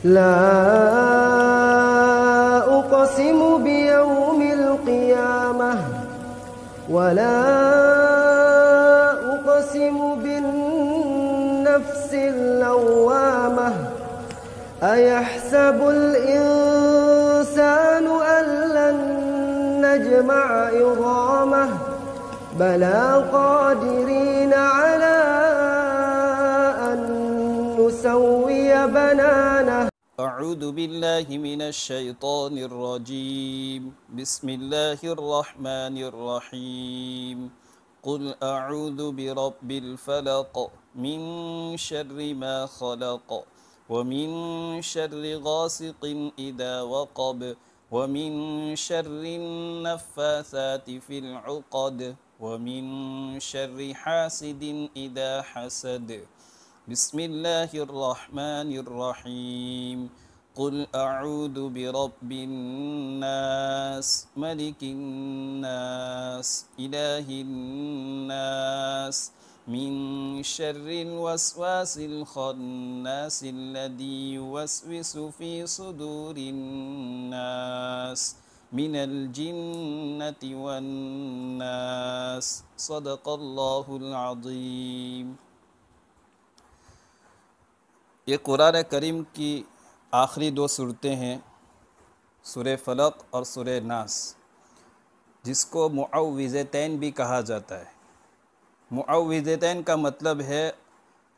ला उक़सिमु बियौमिल क़ियामह वला उक़सिमु बिन्नफ्सिल लव्वामह अयहसबुल इंसानु अल्लन नजमअ इज़ामह बला क़ादिरीन अला अन नुसव्विय बनानह। अऊज़ु बिल्लाहि मिनश शैतानिर रजीम बिस्मिल्लाहिर रहमानिर रहीम कुल अऊज़ु बिरब्बिल फलक़ मिन शर्रि मा खलक़ व मिन शर्रि गासिक़िन इज़ा वक़ब व मिन शर्रिन नफ़्फ़ासाति फ़िल उक़द व मिन शर्रि हासिदिन इज़ा हसद। बिस्मिल्लाहिर रहमानिर रहीम कुल अऊज़ु बिरब्बिन नास मलिकिन नास इलाहिन नास मिन शर्रिल वस्वासिल खन्नासिल लज़ी युवस्विसु फ़ी सुदूरिन नास मिनल जिन्नति वन नास। सदक़ल्लाहुल अज़ीम। ये कुरान करीम की आखिरी दो सूरतें हैं, सूरह फलक और सूरह नास, जिसको मुअव्विज़तैन भी कहा जाता है। मुअव्विज़तैन का मतलब है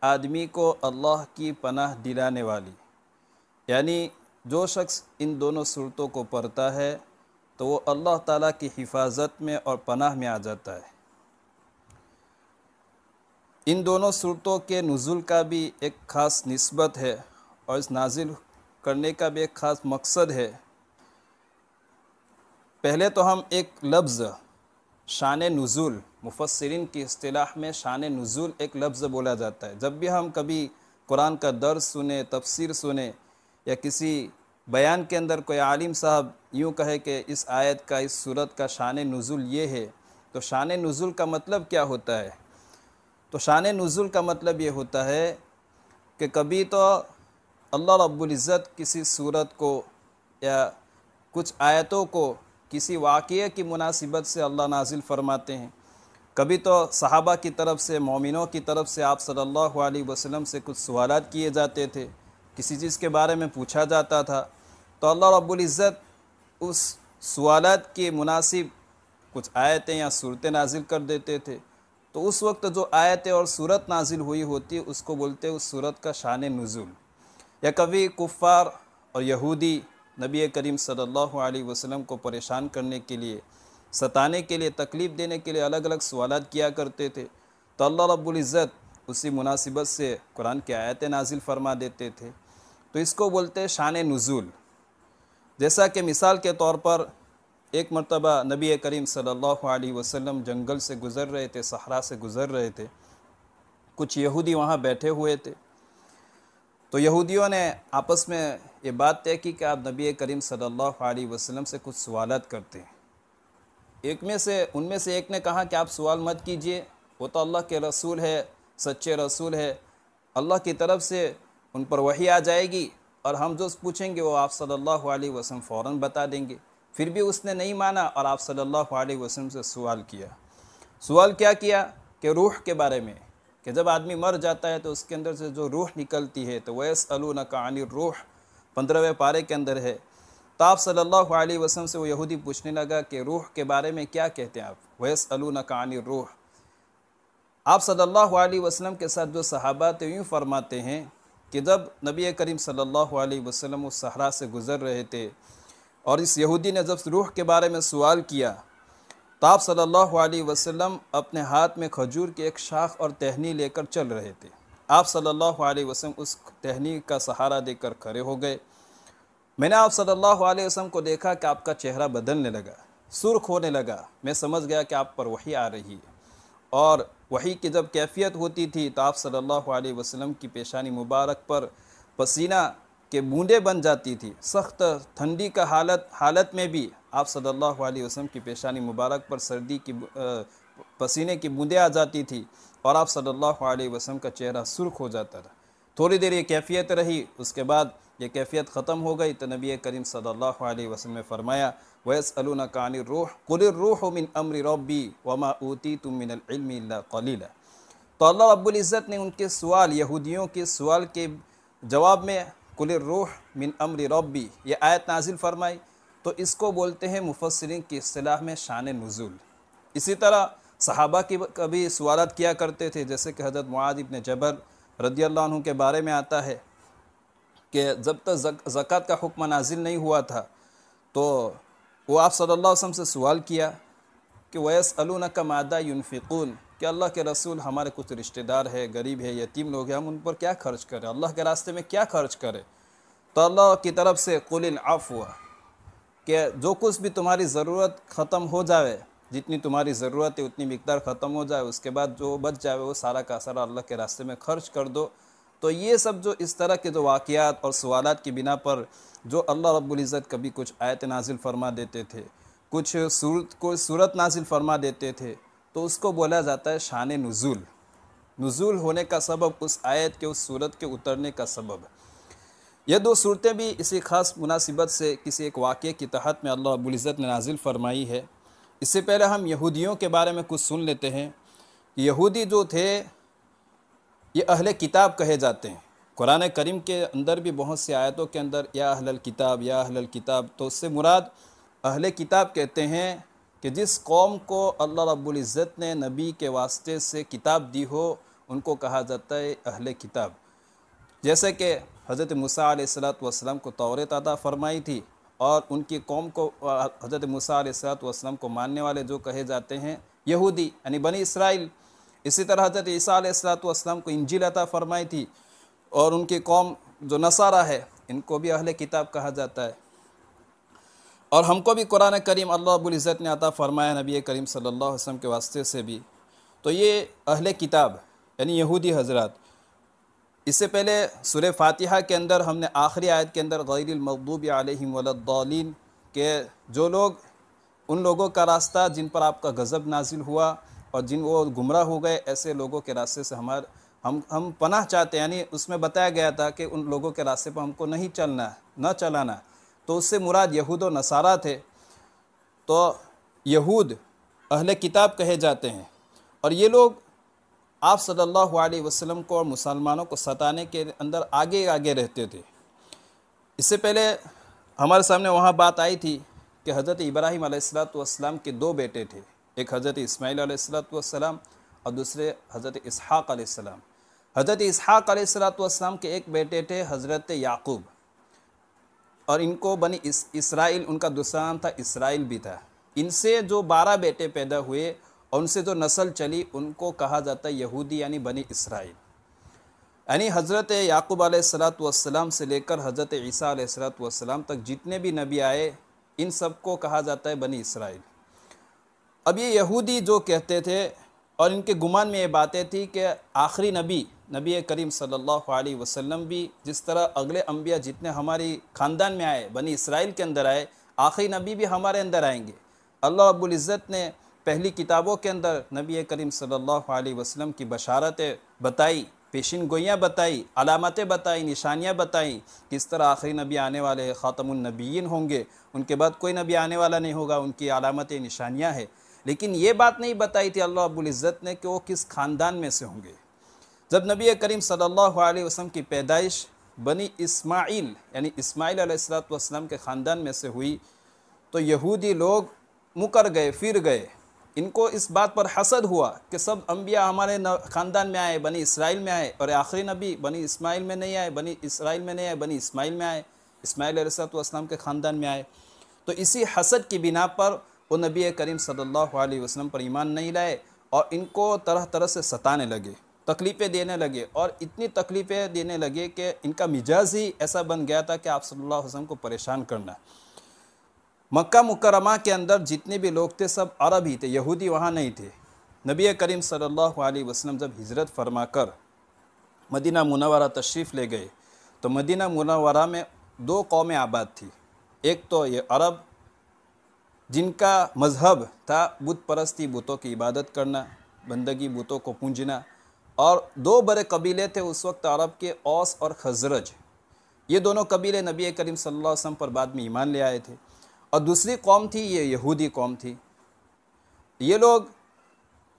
आदमी को अल्लाह की पनाह दिलाने वाली, यानी जो शख्स इन दोनों सूरतों को पढ़ता है तो वो अल्लाह ताला की हिफाजत में और पनाह में आ जाता है। इन दोनों सूरतों के नुज़ुल का भी एक ख़ास निस्बत है और इस नाजिल करने का भी एक ख़ास मकसद है। पहले तो हम एक लफ्ज़ शान नुज़ुल, मुफस्सिरीन की इस्तिलाह में शान नुज़ुल एक लफ्ज़ बोला जाता है। जब भी हम कभी कुरान का दर्स सुने, तफसीर सुने या किसी बयान के अंदर कोई आलिम साहब यूँ कहे कि इस आयत का, इस सूरत का शान नुज़ुल ये है, तो शान नुज़ुल का मतलब क्या होता है? तो शान नुज़ुल का मतलब ये होता है कि कभी तो अल्लाह रब्बुल इज़्ज़त किसी सूरत को या कुछ आयतों को किसी वाक़ये की मुनासिबत से अल्लाह नाजिल फरमाते हैं। कभी तो सहाबा की तरफ से, मोमिनों की तरफ से आप सल्लल्लाहु अलैहि वसल्लम से कुछ सवालात किए जाते थे, किसी चीज़ के बारे में पूछा जाता था, तो अल्लाह रब्बुल इज़्ज़त उस सवालात के मुनासिब कुछ आयतें या सूरतें नाजिल कर देते थे। तो उस वक्त जो आयतें और सूरत नाजिल हुई होती है उसको बोलते हैं उस सूरत का शान नुज़ुल। या कभी कुफ़ार और यहूदी नबी करीम सल्लल्लाहु अलैहि वसल्लम को परेशान करने के लिए, सताने के लिए, तकलीफ़ देने के लिए अलग अलग सवालात किया करते थे, तो अल्लाह रब्बुल इज़्ज़त उसी मुनासिबत से कुरान की आयतें नाजिल फरमा देते थे। तो इसको बोलते हैं शान नुज़ुल। जैसा कि मिसाल के तौर पर एक मरतबा नबी करीम सल्लल्लाहु अलैहि वसल्लम जंगल से गुज़र रहे थे, सहरा से गुज़र रहे थे। कुछ यहूदी वहाँ बैठे हुए थे, तो यहूदियों ने आपस में ये बात तय की कि आप नबी करीम सल्लल्लाहु अलैहि वसल्लम से कुछ सवालात करते हैं। उनमें से एक ने कहा कि आप सवाल मत कीजिए, वो तो अल्लाह के रसूल है, सच्चे रसूल है, अल्लाह की तरफ से उन पर वही आ जाएगी और हम जो पूछेंगे वो आप सल्लल्लाहु अलैहि वसल्लम फ़ौरन बता देंगे। फिर भी उसने नहीं माना और आप सल्लल्लाहु अलैहि वसल्लम से सवाल किया। सवाल क्या किया कि रूह के बारे में, कि जब आदमी मर जाता है तो उसके अंदर से जो रूह निकलती है, तो वयसअलूनका अनिर रूह 15वें पारे के अंदर है। तो आप सल्लल्लाहु अलैहि वसल्लम से वो यहूदी पूछने लगा कि रूह के बारे में क्या कहते हैं आप, वयसअलूनका अनिर रूह। आप सल्लल्लाहु अलैहि वसल्लम के साथ जो सहाबा थे यूँ फरमाते हैं कि जब नबी करीम सल्लल्लाहु अलैहि वसल्लम उस सहरा से गुज़र रहे थे और इस यहूदी ने जब रूह के बारे में सवाल किया, तो आप सल्लल्लाहु अलैहि वसल्लम अपने हाथ में खजूर की एक शाख और टहनी लेकर चल रहे थे। आप सल्लल्लाहु अलैहि वसल्लम उस टहनी का सहारा देकर खड़े हो गए। मैंने आप सल्लल्लाहु अलैहि वसल्लम को देखा कि आपका चेहरा बदलने लगा, सुर्ख होने लगा। मैं समझ गया कि आप पर वही आ रही है। और वही की जब कैफियत होती थी तो आप सल्लल्लाहु अलैहि वसल्लम की पेशानी मुबारक पर पसीना के बूंदें बन जाती थी। सख्त ठंडी का हालत में भी आप सल्लल्लाहु अलैहि वसल्लम की पेशानी मुबारक पर सर्दी की पसीने की बूंदें आ जाती थी और आप सल्लल्लाहु अलैहि वसल्लम का चेहरा सुर्ख हो जाता था। थोड़ी देर ये कैफियत रही, उसके बाद ये कैफियत ख़त्म हो गई तो नबी करीम सल्लल्लाहु अलैहि वसल्लम ने फरमाया वयसअलूनका अनिर रूह कुलिर रूहु मिन अम्रि रब्बी वमा ऊतीतुम मिनल इल्मि इल्ला क़लीला। तो अल्लाह रब्बुल इज़्ज़त ने उनके सवाल, यहूदियों के सवाल के जवाब में कुलिर रूह मिन अम्रि रब्बी ये आयत नाजिल फरमाई। तो इसको बोलते हैं मुफस्सिरीन की इस्तिलाह में शान नुज़ूल। इसी तरह सहाबा की कभी सवालत किया करते थे, जैसे कि हज़रत मुआज़ इब्न जबल रदियल्लाहु अन्हु के बारे में आता है कि जब तक ज़कात का हुक्म नाजिल नहीं हुआ था तो वो आप सल्लल्लाहु अलैहि वसल्लम से सवाल किया कि वयसअलूनका मादा युनफ़िक़ून, कि अल्लाह के रसूल हमारे कुछ रिश्तेदार है, गरीब है, यतीम लोग हैं, हम उन पर क्या खर्च करें, अल्लाह के रास्ते में क्या खर्च करें। तो अल्लाह की तरफ से कुलिल अफ़्व, कि जो कुछ भी तुम्हारी ज़रूरत ख़त्म हो जाए, जितनी तुम्हारी ज़रूरत है उतनी मिक़दार ख़त्म हो जाए, उसके बाद जो बच जाए वो सारा का सारा अल्लाह के रास्ते में खर्च कर दो। तो ये सब जो इस तरह के जो वाक़यात और सवालात की बिना पर जो अल्लाह रब्बुल इज़्ज़त कभी कुछ आयत नाजिल फरमा देते थे, कुछ सूरत नाजिल फरमा देते थे, तो उसको बोला जाता है शान नुज़ूल। नुज़ूल होने का सबब उस आयत के, उस सूरत के उतरने का सबब। यह दो सूरतें भी इसी ख़ास मुनासिबत से किसी एक वाक़े की तहत में अल्लाह रब्बुल इज़्ज़त ने नाजिल फरमाई है। इससे पहले हम यहूदियों के बारे में कुछ सुन लेते हैं। यहूदी जो थे ये अहले किताब कहे जाते हैं। कुरान करीम के अंदर भी बहुत सी आयतों के अंदर या अहलल किताब, या अहलल किताब, तो उससे मुराद अहले किताब कहते हैं कि जिस कौम को अल्लाह रब्बुल इज़्ज़त ने नबी के वास्ते से किताब दी हो उनको कहा जाता है अहले किताब। जैसे कि हज़रत मूसा अलैहिस्सलातु वस्सलाम को तौरेत अता फरमाई थी और उनकी कौम को हज़रत मूसा अलैहिस्सलातु वस्सलाम को मानने वाले जो कहे जाते हैं यहूदी यानी बनी इसराइल। इसी तरह हज़रत ईसा अलैहिस्सलातु वस्सलाम को इंजील अता फरमाई थी और उनकी कौम जो नसारा है इनको भी अहले किताब कहा जाता है। और हमको भी कुरान करीम अल्लाह रब्बुल इज़्ज़त ने अता फरमाया नबी करीम सल्लल्लाहु अलैहि वसल्लम के वास्ते से भी। तो ये अहले किताब यानी यहूदी हज़रात। इससे पहले सूरह फातिहा के अंदर हमने आखिरी आयत के अंदर गैरिल मग़दूबि अलैहिम वलद्दालीन के जो लोग, उन लोगों का रास्ता जिन पर आपका गज़ब नाजिल हुआ और जिन वो गुमराह हो गए, ऐसे लोगों के रास्ते से हम पनाह चाहते हैं। यानी उसमें बताया गया था कि उन लोगों के रास्ते पर हमको नहीं चलना, न चलाना। तो उससे मुराद यहूद और नसारा थे। तो यहूद अहले किताब कहे जाते हैं और ये लोग आप सल्लल्लाहु अलैहि वसल्लम को और मुसलमानों को सताने के अंदर आगे आगे रहते थे। इससे पहले हमारे सामने वहाँ बात आई थी कि हज़रत इब्राहीम अलैहिस्सलातु वस्सलाम के दो बेटे थे, एक हज़रत इस्माईल अलैहिस्सलातु वस्सलाम और दूसरे हज़रत इसहाक़ अलैहिस्सलाम। हज़रत इसहाक़ अलैहिस्सलातु वस्सलाम के एक बेटे थे हज़रत याक़ूब और इनको बनी इसराइल, उनका दूसरा नाम था इसराइल भी था। इनसे जो 12 बेटे पैदा हुए और उनसे जो नस्ल चली उनको कहा जाता है यहूदी यानी बनी इसराइल। यानी हज़रत याक़ूब अलैहिस्सलातु वस्सलाम से लेकर हज़रत ईसा अलैहिस्सलातु वस्सलाम तक जितने भी नबी आए इन सब को कहा जाता है बनी इसराइल। अब ये यहूदी जो कहते थे और इनके गुमान में ये बातें थी कि आखिरी नबी करीम सल्लल्लाहु अलैहि वसल्लम भी जिस तरह अगले अंबिया जितने हमारी ख़ानदान में आए, बनी इसराइल के अंदर आए, आखिरी नबी भी हमारे अंदर आएंगे। अल्लाह रब्बुल इज़्ज़त ने पहली किताबों के अंदर नबी करीम सल्लल्लाहु अलैहि वसल्लम की बशारतें बताई, पेशिन गोइयाँ बताई, अलामतें बताई, निशानियाँ बताई, किस तरह आखिरी नबी आने वाले हैं, ख़ातमुन नबिय्यीन होंगे, उनके बाद कोई नबी आने वाला नहीं होगा, उनकी अलामतें निशानियाँ हैं। लेकिन ये बात नहीं बताई थी अल्लाह रब्बुल इज़्ज़त ने कि वो किस ख़ानदान में से होंगे। जब नबी करीम सल्लल्लाहु अलैहि वसल्लम की पैदाइश बनी इस्माइल यानी इस्माइल अलैहिस्सलातु वस्सलाम के ख़ानदान में से हुई तो यहूदी लोग मुकर गए, फिर गए। इनको इस बात पर हसद हुआ कि सब अंबिया हमारे ख़ानदान में आए, बनी इसराइल में आए, और आखिरी नबी बनी इस्माइल में नहीं आए, बनी इसराइल में नहीं आए, बनी इस्माइल में आए, इस्माइल अलैहिस्सलातु वस्सलाम के ख़ानदान में आए। तो इसी हसद की बिना पर वो नबी करीम सल्लल्लाहु अलैहि वसल्लम पर ईमान नहीं लाए और इनको तरह तरह से सताने लगे, तकलीफ़ें देने लगे और इतनी तकलीफ़ें देने लगे कि इनका मिजाज ही ऐसा बन गया था कि आप सल्लल्लाहु अलैहि वसल्लम को परेशान करना। मक्का मुकर्रमा के अंदर जितने भी लोग थे सब अरब ही थे, यहूदी वहाँ नहीं थे। नबी करीम सल्लल्लाहु अलैहि वसल्लम जब हिजरत फरमाकर मदीना मुनव्वरा तशरीफ़ ले गए तो मदीना मुनव्वरा में 2 कौमें आबाद थी। एक तो ये अरब जिनका मज़हब था बुत परस्ती, बुतों की इबादत करना, बंदगी, बुतों को पूजना, और दो बड़े कबीले थे उस वक्त अरब के, औस और खजरज। ये दोनों कबीले नबी करीम सल्लल्लाहु अलैहि वसल्लम पर बाद में ईमान ले आए थे। और दूसरी कौम थी, ये यहूदी कौम थी। ये लोग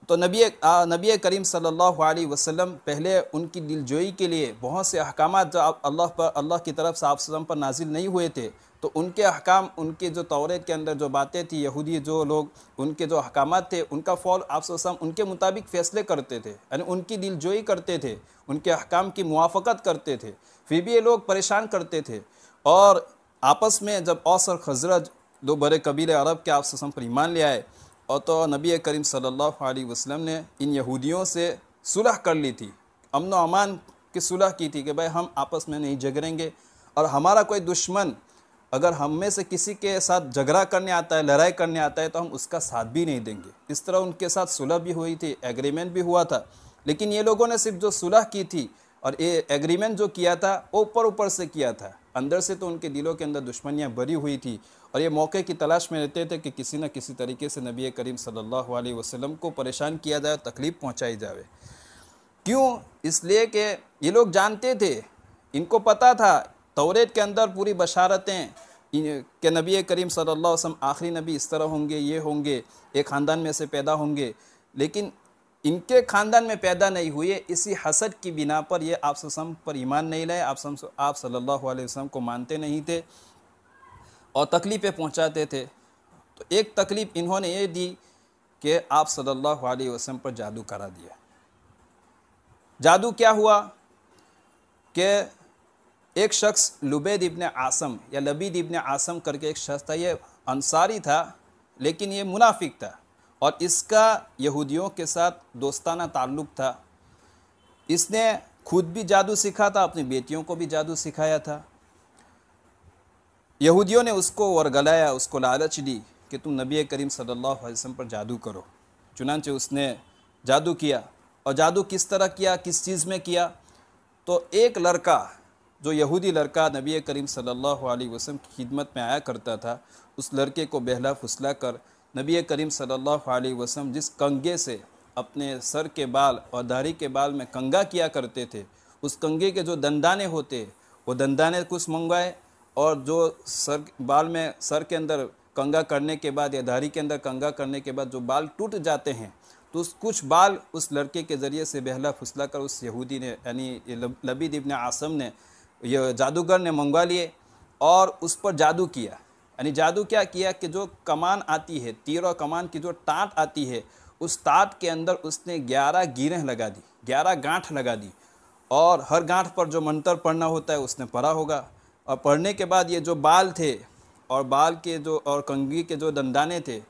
तो नबी करीम सल्लल्लाहु अलैहि वसल्लम पहले उनकी दिलजोई के लिए बहुत से अहकामात जो अल्लाह की तरफ से आप वसल्लम पर नाजिल नहीं हुए थे, तो उनके अहकाम, उनके जो तौरेत के अंदर जो बातें थी, यहूदी जो लोग, उनके जो अहकामात थे उनका फॉलो आप वसल्लम उनके मुताबिक फ़ैसले करते थे, यानी उनकी दिलजोई करते थे, उनके अहकाम की मुआफ़क़त करते थे। फिर भी ये लोग परेशान करते थे। और आपस में जब औस और खजरज दो बड़े कबीले अरब के आप वसल्लम पर ईमान ले आए, और तो नबी करीम सल्लल्लाहु अलैहि वसल्लम ने इन यहूदियों से सुलह कर ली थी, अमन व अमान की सुलह की थी कि भाई हम आपस में नहीं झगड़ेंगे, और हमारा कोई दुश्मन अगर हम में से किसी के साथ झगड़ा करने आता है, लड़ाई करने आता है, तो हम उसका साथ भी नहीं देंगे। इस तरह उनके साथ सुलह भी हुई थी, एग्रीमेंट भी हुआ था। लेकिन ये लोगों ने सिर्फ जो सुलह की थी और ये एग्रीमेंट जो किया था वो ऊपर से किया था, अंदर से तो उनके दिलों के अंदर दुश्मनियाँ भरी हुई थी, और ये मौके की तलाश में रहते थे कि किसी न किसी तरीके से नबी करीम सल्लल्लाहु अलैहि वसल्लम को परेशान किया जाए, तकलीफ़ पहुंचाई जाए। क्यों? इसलिए कि ये लोग जानते थे, इनको पता था तौरेत के अंदर पूरी बशारतें कि नबी करीम सल्लल्लाहु अलैहि वसल्लम आखिरी नबी इस तरह होंगे, ये होंगे, एक ख़ानदान में से पैदा होंगे। लेकिन इनके ख़ानदान में पैदा नहीं हुए, इसी हसद की बिना पर ये आप वसल्लम पर ईमान नहीं लाए, आप सल्लल्लाहु अलैहि वसल्लम को मानते नहीं थे और तकलीफ़ें पहुंचाते थे। तो एक तकलीफ़ इन्होंने ये दी कि आप सल्लल्लाहु अलैहि वसल्लम पर जादू करा दिया। जादू क्या हुआ कि एक शख्स लुबैद इब्न आसम या लबीद इब्न आसम करके एक शख्स था, ये अंसारी था लेकिन ये मुनाफिक था, और इसका यहूदियों के साथ दोस्ताना ताल्लुक़ था। इसने खुद भी जादू सीखा था, अपनी बेटियों को भी जादू सिखाया था। यहूदियों ने उसको वरगलाया, उसको लालच दी कि तुम नबी करीम सल्लल्लाहु अलैहि वसल्लम पर जादू करो। चुनांचे उसने जादू किया। और जादू किस तरह किया, किस चीज़ में किया? तो एक लड़का, जो यहूदी लड़का नबी करीम सल्लल्लाहु अलैहि वसल्लम की खिदमत में आया करता था, उस लड़के को बहला फुसला कर नबी करीम सल्लल्लाहु अलैहि वसल्लम जिस कंगे से अपने सर के बाल और दाढ़ी के बाल में कंगा किया करते थे, उस कंगे के जो दंदाने होते वो दंदाने कुछ मंगवाए, और जो सर के अंदर कंगा करने के बाद या दाढ़ी के अंदर कंगा करने के बाद जो बाल टूट जाते हैं, तो कुछ बाल उस लड़के के ज़रिए से बहला फुसला कर उस यहूदी ने, यानी लबीद इब्न आसम ने, यह जादूगर ने मंगवा लिए और उस पर जादू किया। यानी जादू क्या किया कि जो कमान आती है, तीर और कमान की जो टाट आती है, उस टाट के अंदर उसने 11 गिरें लगा दी, 11 गांठ लगा दी, और हर गांठ पर जो मंत्र पढ़ना होता है उसने पढ़ा होगा। और पढ़ने के बाद ये जो बाल थे और बाल के जो और कंघी के जो दंदाने थे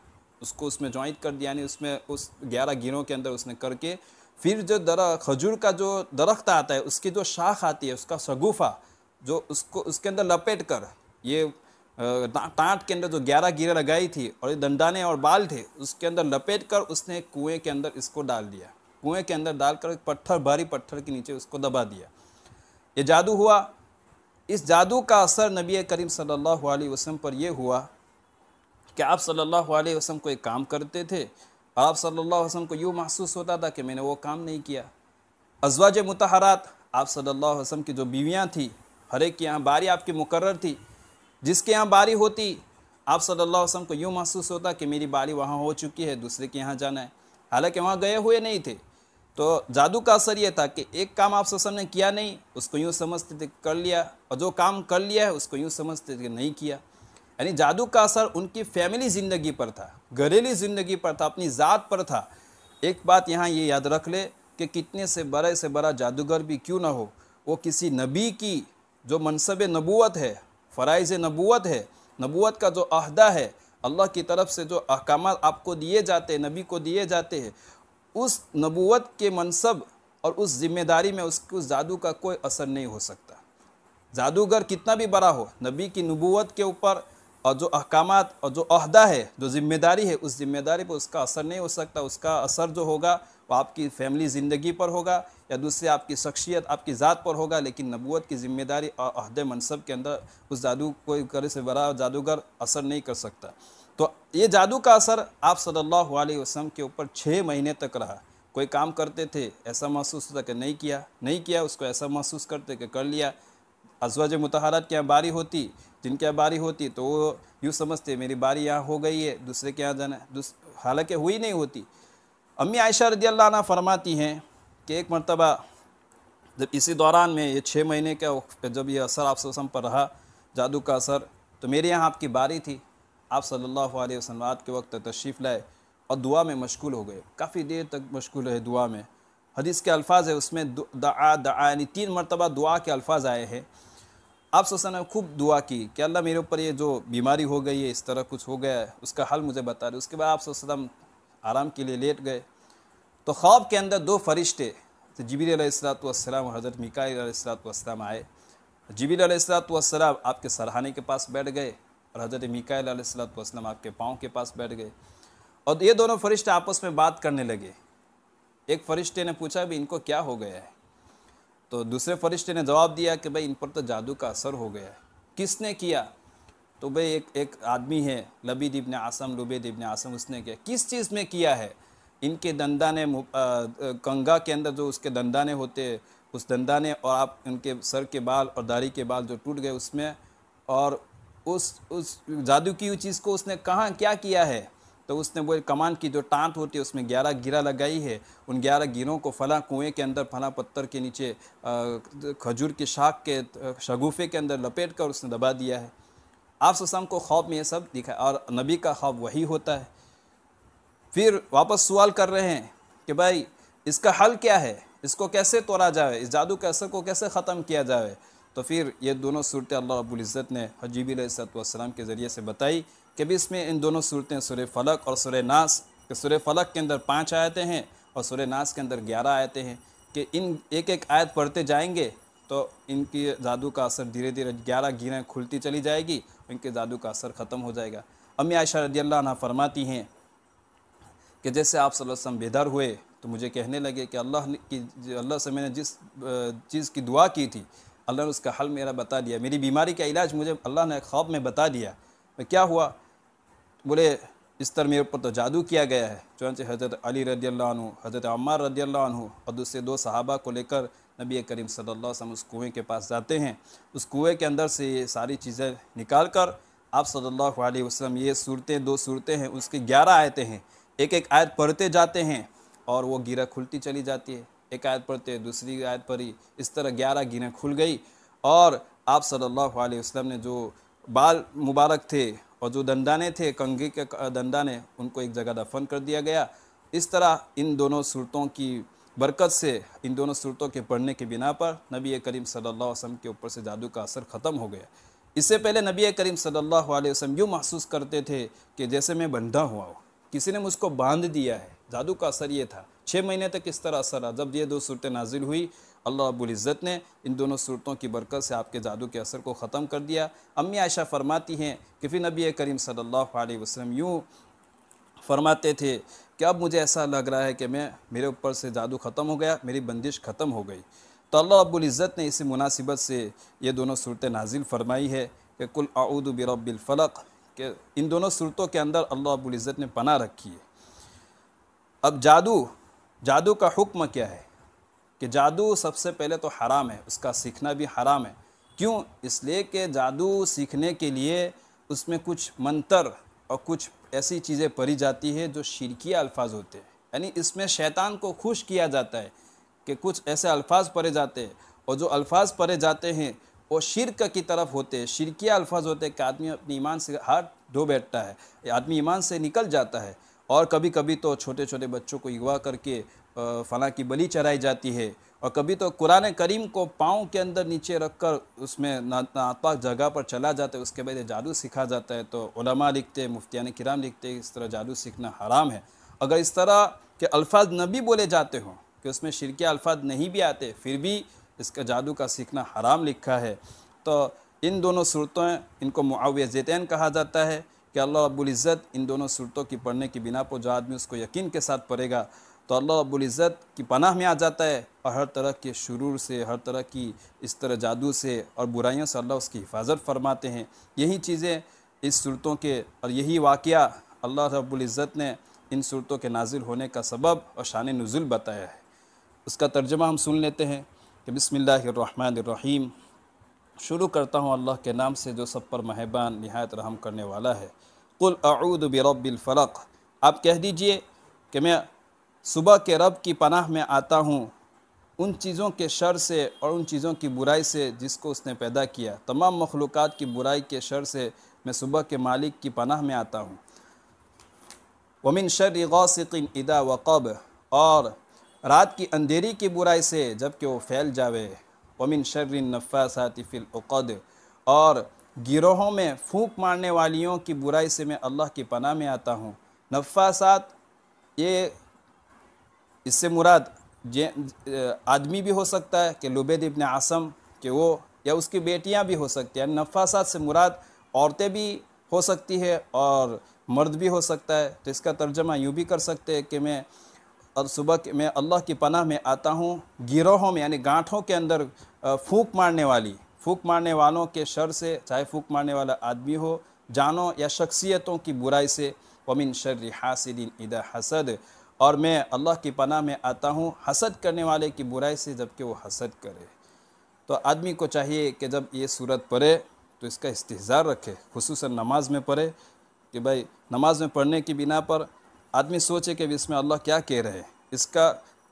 उसको उसमें जॉइंट कर दिया, यानी उसमें उस 11 गिरों के अंदर उसने करके फिर जो खजूर का जो दरख्त आता है उसकी जो शाख आती है, उसका शगुफ़ा जो उसको उसके अंदर लपेट कर, ये टाँट के अंदर जो 11 गिरें लगाई थी और ये दंदाने और बाल थे उसके अंदर लपेट कर उसने कुएँ के अंदर इसको डाल दिया। कुएँ के अंदर डालकर पत्थर, भारी पत्थर के नीचे उसको दबा दिया। ये जादू हुआ। इस जादू का असर नबी करीम सल्लल्लाहु अलैहि वसल्लम पर यह हुआ कि आप सल्लल्लाहु अलैहि वसल्लम को एक काम करते थे, आप सल्लल्लाहु अलैहि वसल्लम को यूँ महसूस होता था कि मैंने वो काम नहीं किया। अज़वाज मुतहरात, आप सल्लल्लाहु अलैहि वसल्लम की जो बीवियाँ थी, हर एक की यहाँ बारी आपकी मुकर्रर थी। जिसके यहाँ बारी होती आप सल्लल्लाहु अलैहि वसल्लम को यूँ महसूस होता कि मेरी बारी वहाँ हो चुकी है, दूसरे के यहाँ जाना है, हालांकि वहाँ गए हुए नहीं थे। तो जादू का असर ये था कि एक काम आप सल्लल्लाहु अलैहि वसल्लम ने किया नहीं, उसको यूँ समझते थे कर लिया, और जो काम कर लिया है उसको यूँ समझते थे कि नहीं किया। यानी जादू का असर उनकी फैमिली ज़िंदगी पर था, घरेलू ज़िंदगी पर था, अपनी ज़ात पर था। एक बात यहाँ ये याद रख ले कि कितने से बड़ा जादूगर भी क्यों ना हो, वो किसी नबी की जो मनसब नबूवत है, फ़राइज़ नबूवत है, नबूवत का जो अहदा है, अल्लाह की तरफ से जो अहकामात आपको दिए जाते हैं, नबी को दिए जाते हैं, उस नबूवत के मनसब और उस ज़िम्मेदारी में उसको जादू का कोई असर नहीं हो सकता। जादूगर कितना भी बड़ा हो, नबी की नबूवत के ऊपर और जो अहकामात और जो अहदा है, जो ज़िम्मेदारी है, उस ज़िम्मेदारी पर उसका असर नहीं हो सकता। उसका असर जो होगा वो आपकी फ़ैमिली ज़िंदगी पर होगा या दूसरे आपकी शख्सियत, आपकी ज़ात पर होगा, लेकिन नबूवत की ज़िम्मेदारी और अहदे मनसब के अंदर उस जादू कोई करे से बड़ा जादूगर असर नहीं कर सकता। तो ये जादू का असर आप सल्लल्लाहु अलैहि वसल्लम के ऊपर 6 महीने तक रहा। कोई काम करते थे ऐसा महसूस होता कि नहीं किया उसको ऐसा महसूस करते कि कर लिया। अज़वाज मुतहरात के यहाँ बारी होती, जिनके यहाँ बारी होती तो वो यूँ समझते मेरी बारी यहाँ हो गई है, दूसरे के यहाँ जाना है, हालांकि हुई नहीं होती। अम्मी आयशा रज़ियल्लाहु अन्हा फरमाती हैं कि एक मरतबा जब इसी दौरान में ये 6 महीने का जब ये असर आप वसल्लम पर रहा, जादू का असर, तो मेरे यहाँ आपकी बारी थी। आप सल्लल्लाहु अलैहि वसल्लम रात के वक्त तशरीफ़ लाए और दुआ में मशगूल हो गए, काफ़ी देर तक मशगूल रहे दुआ में। हदीस के अल्फाज है उसमें दआ यानी 3 मरतबा दुआ के अल्फाज आए हैं। आप सल्लल्लाहु अलैहि वसल्लम ने खूब दुआ की कि अल्लाह मेरे ऊपर ये जो बीमारी हो गई है, इस तरह कुछ हो गया है, उसका हल मुझे बता दे। उसके बाद आप सल्लल्लाहु अलैहि वसल्लम आराम के लिए लेट गए तो ख्वाब के अंदर 2 फरिश्ते जिब्रील अलैहिस्सलाम और हज़रत मीकाईल अलैहिस्सलाम आए। जिब्रील अलैहिस्सलाम आपके सरहाने के पास बैठ गए और हज़रत मीकाईल अलैहिस्सलाम आपके पाँव के पास बैठ गए और ये दोनों फरिश्ते आपस में बात करने लगे। एक फरिश्ते ने पूछा भी इनको क्या हो गया है, तो दूसरे फरिश्ते ने जवाब दिया कि भाई इन पर तो जादू का असर हो गया है। किसने किया? तो भाई एक आदमी है लबीद इब्न आसम, उसने किया। किस चीज़ में किया है? इनके दंदाने कंगा के अंदर जो उसके दंदाने होते, उस दंदाने और आप उनके सर के बाल और दाढ़ी के बाल जो टूट गए उसमें, और उस जादू की हुई चीज़ को उसने कहाँ क्या किया है? तो उसने वो कमान की जो टाँट होती है उसमें 11 गिरा लगाई है। उन 11 गिरों को फला कुएं के अंदर, फला पत्थर के नीचे, खजूर की शाख के शगुफे के अंदर लपेट कर उसने दबा दिया है। आप सल्लल्लाहु अलैहि वसल्लम को ख्वाब में ये सब दिखा, और नबी का ख्वाब वही होता है। फिर वापस सवाल कर रहे हैं कि भाई इसका हल क्या है, इसको कैसे तोड़ा जाए, इस जादू के असर को कैसे ख़त्म किया जाए। तो फिर ये दोनों सूरतें अल्लाह रब्बुल इज़्ज़त ने जिब्रील अलैहिस्सलाम के ज़रिए से बताई कि भी इसमें इन दोनों सूरतें सूरह फलक और सूरह नास, कि सूरह फलक के अंदर 5 आयतें हैं और सूरह नास के अंदर 11 आयतें हैं, कि इन एक आयत पढ़ते जाएंगे तो इनकी जादू का असर धीरे धीरे 11 गिरें खुलती चली जाएगी, इनके जादू का असर ख़त्म हो जाएगा। अम्मी आयशा रज़ियल्लाहु अन्हा फरमाती हैं कि जैसे आप सल्लल्लाहु अलैहि वसल्लम बेदार हुए तो मुझे कहने लगे कि अल्लाह से मैंने जिस चीज़ की दुआ की थी अल्लाह ने उसका हल मेरा बता दिया, मेरी बीमारी का इलाज मुझे अल्लाह ने ख्वाब में बता दिया। मैं क्या हुआ? बोले इस तरह मेरे ऊपर तो जादू किया गया है। चुनांचे हज़रत अली रज़ियल्लाहु अन्हु, हज़रत अम्मार रज़ियल्लाहु अन्हु और दूसरे 2 सहाबा को लेकर नबी करीम सल्लल्लाहु अलैहि वसल्लम उस कुएँ के पास जाते हैं। उस कुएँ के अंदर से ये सारी चीज़ें निकाल कर आप सल्लल्लाहु अलैहि वसल्लम ये सूरतें 2 सूरतें हैं उसकी 11 आयतें हैं, एक आयत पढ़ते जाते हैं और वो गिरा खुलती चली जाती है। एक आयत पढ़ते दूसरी आयत पढ़ी, इस तरह 11 गिरें खुल गई और आप सल्लल्लाहु अलैहि वसल्लम ने जो बाल मुबारक थे और जो दंदाने थे, कंघी के दंदाने, उनको एक जगह दफन कर दिया गया। इस तरह इन दोनों सूरतों की बरकत से, इन दोनों सूरतों के पढ़ने के बिना पर नबी करीम सल्लल्लाहु अलैहि वसल्लम के ऊपर से जादू का असर ख़त्म हो गया। इससे पहले नबी करीम सल्लल्लाहु अलैहि वसल्लम यूँ महसूस करते थे कि जैसे मैं बंधा हुआ हूँ, किसी ने मुझको बांध दिया है। जादू का असर ये था। 6 महीने तक इस तरह असर रहा। जब ये 2 सूरतें नाजिल हुई, अल्लाह रब्बुल इज़्ज़त ने इन दोनों सूरतों की बरकत से आपके जादू के असर को ख़त्म कर दिया। अम्मी आयशा फरमाती हैं कि फिर नबी करीम सल्लल्लाहु अलैहि वसल्लम यूँ फरमाते थे कि अब मुझे ऐसा लग रहा है कि मेरे ऊपर से जादू ख़त्म हो गया, मेरी बंदिश ख़त्म हो गई। तो अल्लाह रब्बुल इज़्ज़त ने इसी मुनासिबत से ये दोनों सूरतें नाजिल फरमाई है कि कुल अऊदु बिरब्बिल फलक, कि इन दोनों सूरतों के अंदर अल्लाह रब्बुल इज़्ज़त ने पनाह रखी है। अब जादू का हुक्म क्या है? कि जादू सबसे पहले तो हराम है, उसका सीखना भी हराम है। क्यों? इसलिए कि जादू सीखने के लिए उसमें कुछ मंत्र और कुछ ऐसी चीज़ें पढ़ी जाती है जो शिरकिया अल्फाज होते हैं, यानी इसमें शैतान को खुश किया जाता है कि कुछ ऐसे अल्फाज पढ़े जाते हैं और जो अल्फाज पढ़े जाते हैं वो शिरक की तरफ होते हैं, शिरकिया अल्फाज होते हैं कि आदमी अपने ईमान से हाथ धो बैठता है, आदमी ईमान से निकल जाता है। और कभी कभी तो छोटे छोटे बच्चों को अगवा करके फलां की बलि चढ़ाई जाती है, और कभी तो कुरान करीम को पाँव के अंदर नीचे रखकर उसमें नापाक जगह पर चला जाता है, उसके बाद जादू सीखा जाता है। तो उलमा लिखते हैं, मुफ्तियान किराम लिखते हैं, इस तरह जादू सीखना हराम है। अगर इस तरह के अल्फाज नबी बोले जाते हों कि उसमें शिरकिया अल्फाज नहीं भी आते, फिर भी इसका जादू का सीखना हराम लिखा है। तो इन दोनों सूरतें, इनको मुआविज़तैन कहा जाता है कि अल्लाह रब्बुल इज़्ज़त इन दोनों सूरतों की पढ़ने के बिना पर जो आदमी उसको यकीन के साथ पढ़ेगा तो अल्लाह रब्बुल इज़्ज़त की पनाह में आ जाता है, और हर तरह के शुरूर से, हर तरह की इस तरह जादू से और बुराइयों से अल्लाह उसकी हिफाजत फरमाते हैं। यही चीज़ें इस सूरतों के, और यही वाक़या अल्लाह रब्बुल इज़्ज़त ने इन सूरतों के नाजिल होने का सबब और शान नुज़ुल बताया है। उसका तर्जमा हम सुन लेते हैं कि बिस्मिल्लाहिर्रहमानिर्रहीम, शुरू करता हूँ अल्लाह के नाम से जो सब पर मेहरबान निहायत रहम करने वाला है। कुल अऊदु बिरब्बिल फलक, आप कह दीजिए कि मैं सुबह के रब की पनाह में आता हूँ उन चीज़ों के शर से और उन चीज़ों की बुराई से जिसको उसने पैदा किया। तमाम मखलूक़ात की बुराई के शर से मैं सुबह के मालिक की पनाह में आता हूँ। वमिन शर्रि गासिकिन इदा वक़ब, और रात की अंधेरी की बुराई से जबकि वो फैल जावे। वमिन शर्रि नफ़्फ़ासाति फ़िल उक़द, और गिरोहों में फूंक मारने वालियों की बुराई से मैं अल्लाह की पनाह में आता हूँ। नफ़्फ़ासात, ये इससे मुराद आदमी भी हो सकता है कि लुबैद इब्न आसम के वो, या उसकी बेटियां भी हो सकती हैं। नफ़्फ़ासात से मुराद औरतें भी हो सकती है और मर्द भी हो सकता है। तो इसका तर्जमा यूँ भी कर सकते हैं कि मैं और सुबह के मैं अल्लाह की पनाह में आता हूँ गिरोहों में, यानी गांठों के अंदर फूंक मारने वालों के शर से, चाहे फूंक मारने वाला आदमी हो, जानों या शख्सियतों की बुराई से। वमिन शर्रि हासिदिन इदा हसद, और मैं अल्लाह की पनाह में आता हूँ हसद करने वाले की बुराई से जबकि वो हसद करे। तो आदमी को चाहिए कि जब ये सूरत पढ़े तो इसका इस्तिहज़ार रखे, खुसूसन नमाज में पढ़े, कि भाई नमाज में पढ़ने की बिना पर आदमी सोचे कि इसमें अल्लाह क्या कह रहे हैं। इसका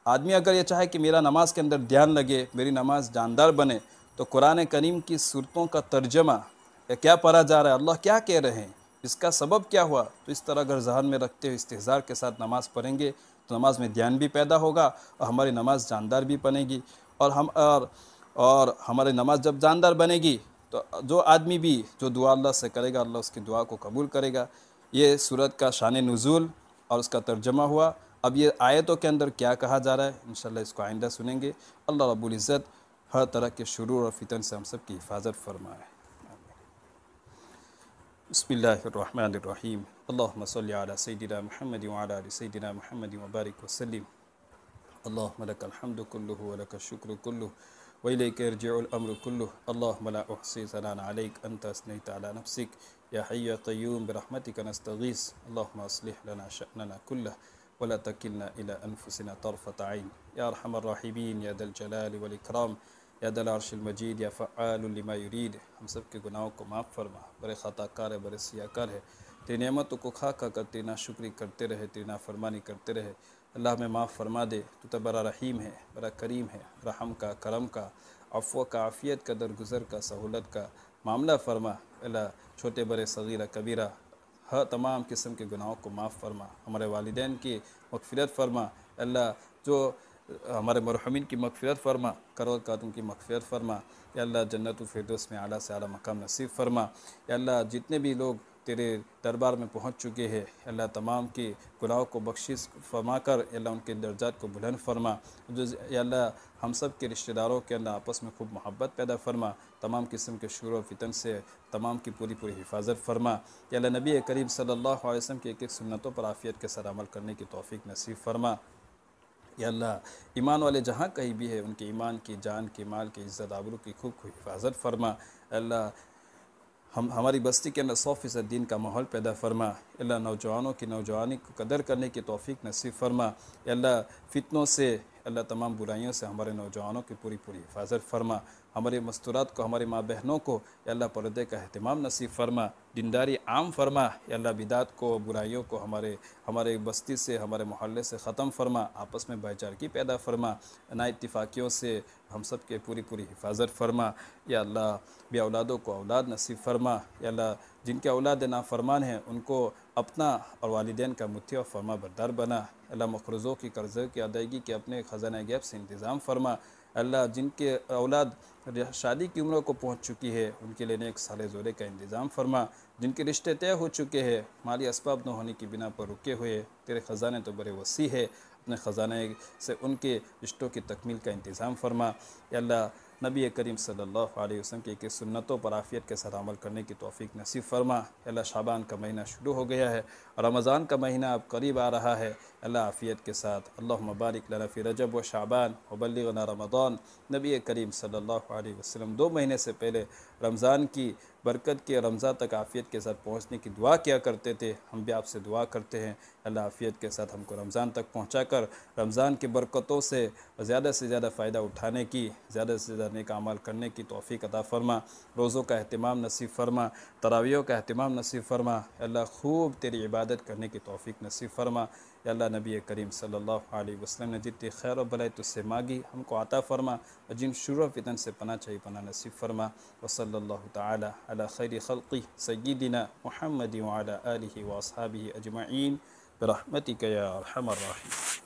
आदमी अगर ये चाहे कि मेरा नमाज के अंदर ध्यान लगे, मेरी नमाज जानदार बने, तो कुरान करीम की सूरतों का तर्जमा या क्या पढ़ा जा रहा है, अल्लाह क्या कह रहे हैं, इसका सबब क्या हुआ, तो इस तरह अगर जहन में रखते हुए इस्तिहज़ार के साथ नमाज़ पढ़ेंगे तो नमाज में ध्यान भी पैदा होगा और हमारी नमाज जानदार भी बनेगी। और हमारी नमाज जब जानदार बनेगी तो जो आदमी भी जो दुआ अल्लाह से करेगा, अल्लाह उसकी दुआ को कबूल करेगा। ये सूरत का शान नुज़ूल और उसका तर्जमा हुआ। अब ये आयतों के अंदर क्या कहा जा रहा है, इंशाअल्लाह इसको आइंदा सुनेंगे। अल्लाह रब्बुल इज़्ज़त हर तरह के शुरूर और फितन से हम सब की हिफाजत फरमाए। बिस्मिल्लाहिर्रहमानिर्रहीम, अल्लाहुम्मा सल्लि अला सय्यिदिना मुहम्मद व अला आलि सय्यिदिना मुहम्मद व बारिक व सल्लिम। अल्लाहुम्मा लकल हम्दु कुल्लुहु व लकश शुक्रु कुल्लुहु व इलैका यर्जिउल अम्रु कुल्लुहु। अल्लाहुम्मा ला उहसी सनान अलैक अंता असनैता अला नफ्सिक या हय्यु या क़य्यूम बिरहमतिका नस्तगीस। अल्लाहुम्मा अस्लिह लना शअनना कुल्लह व ला तकिलना इला अनफुसिना तरफत ऐन या अरहमर राहिमीन या दल जलाल वल इकराम या दल अर्शिल मजीद या फ़आलुल लिमा युरीद। हम सब के गुनाहों को माफ़ फरमा, बड़े ख़ताकार है, बड़े सियाकार है। तेरी नेमतों को खा खा कर तेरी नाशुक्री करते रहे, तेरी नाफरमानी करते रहे। अल्लाह में माफ़ फरमा दे, तू तो बड़ा रहीम है, बड़ा करीम है। रहम का, करम का, अफ़्व का, आफ़ियत का, दरगुज़र का, सहूलत का मामला फरमा। अल्लाह छोटे बड़े सगीरा कबीरा हर तमाम किस्म के गुनाहों को माफ़ फरमा। हमारे वालिदैन की मग़फ़िरत फरमा। अल्लाह जो हमारे मरहुमीन की मग़फ़िरत फरमा, करोड़ कातुन की मग़फ़िरत फरमा। या अल्लाह जन्नतुल फ़िरदौस में आला से आला मकाम नसीब फरमा। या अल्लाह जितने भी लोग तेरे दरबार में पहुँच चुके हैं, अल्लाह तमाम की गुनाहों को बख्शिश फरमा कर अल्लाह उनके दर्जात को बुलंद फरमा। जो या अल्लाह हम सब के रिश्तेदारों के अंदर आपस में खूब मोहब्बत पैदा फरमा। तमाम किस्म के शुरू और फितन से तमाम की पूरी पूरी हिफाजत फरमा। या अल्लाह नबी करीम सल्लल्लाहु अलैहि वसल्लम की एक एक सुन्नतों पर आफ़ियत के साथ अमल करने की तौफ़ीक नसीब फरमा। या अल्लाह ईमान वाले जहाँ कहीं भी है उनके ईमान की, जान की, माल की, इज़्ज़त आबरू की खूब हिफाजत फरमा। अल्लाह हमारी बस्ती के अंदर 100% दीन का माहौल पैदा फरमा। अल्लाह नौजवानों की नौजवानी को कदर करने की तौफ़ीक नसीब फरमा। अल्लाह फितनों से, अल्लाह तमाम बुराइयों से हमारे नौजवानों की पूरी पूरी हिफाजत फरमा। हमारे मस्तूरात को, हमारी माँ बहनों को अल्लाह पर्दे का अहतमाम नसीब फरमा, दीनदारी आम फरमा। अल्लाह बिदात को, बुराइयों को हमारे बस्ती से, हमारे मोहल्ले से ख़त्म फरमा। आपस में भाईचारगी पैदा फरमा। ना इत्तिफ़ाक़ियों से हम सब के पूरी पूरी हिफाजत फरमा। या अल्लाह बे औलादों को औलाद नसीब फरमा। या अल्लाह जिनके औलाद नाफरमान हैं उनको अपना और वालिदैन का मुत्ती और फरमा बरदार बना। अल्लाह मक़रूज़ों की कर्ज़ों की अदायगी के अपने ख़ज़ाना गैब से इंतज़ाम फरमा। अल्लाह जिनके औलाद शादी की उम्र को पहुँच चुकी है उनके लिए नेक साले जोड़े का इंतज़ाम फरमा। जिनके रिश्ते तय हो चुके हैं, माली असबाब न होने की बिना पर रुके हुए, तेरे ख़ज़ाने तो बड़े वसी है, अपने ख़ज़ाने से उनके रिश्तों की तकमील का इंतज़ाम फरमा। या अल्लाह नबी करीम सल्लल्लाहु अलैहि वसल्लम की सुन्नतों पर आफ़ियत के साथ अमल करने की तौफ़ीक नसीब फरमा। अल्लाह शाबान का महीना शुरू हो गया है, रमज़ान का महीना अब करीब आ रहा है। अल्लाह आफ़ियत के साथ अल्लाहुम्मा बारिक लना फ़ी रजब व शाबान व बल्लिगना रमज़ान। नबी करीम सल्लल्लाहु अलैहि वसल्लम 2 महीने से पहले रमज़ान की बरकत की रमज़ान तक आफ़ियत के साथ पहुँचने की दुआ किया करते थे। हम भी आपसे दुआ करते हैं अल्लाह आफ़ियत के साथ हमको रमज़ान तक पहुँचाकर रमज़ान की बरकतों से ज़्यादा फ़ायदा उठाने की, ज़्यादा से ज़्यादा नेक अमाल करने की तौफ़ीक अता फ़रमा। रोज़ों का अहतमाम नसीब फ़रमा, तरावियों का अहतमाम नसीब फ़रमा। अल्लाह खूब तेरी इबादत करने की तौफ़ीक नसीब फ़रमा। अल्लाह नबी करीम सल्लल्लाहु अलैहि वसल्लम ने जितनी खैर और भलाई तुझसे मांगी हमको आता फ़रमा, और जिन शुरू फितन से पना चाहिए पना नसीब फ़रमा। व सल्लल्लाहु तआला अला खैरि खल्क़ि सय्यिदिना मुहम्मद व अला आलिहि व अस्हाबिहि अजमईन बिरहमतिका या अरहमर राहिमीन।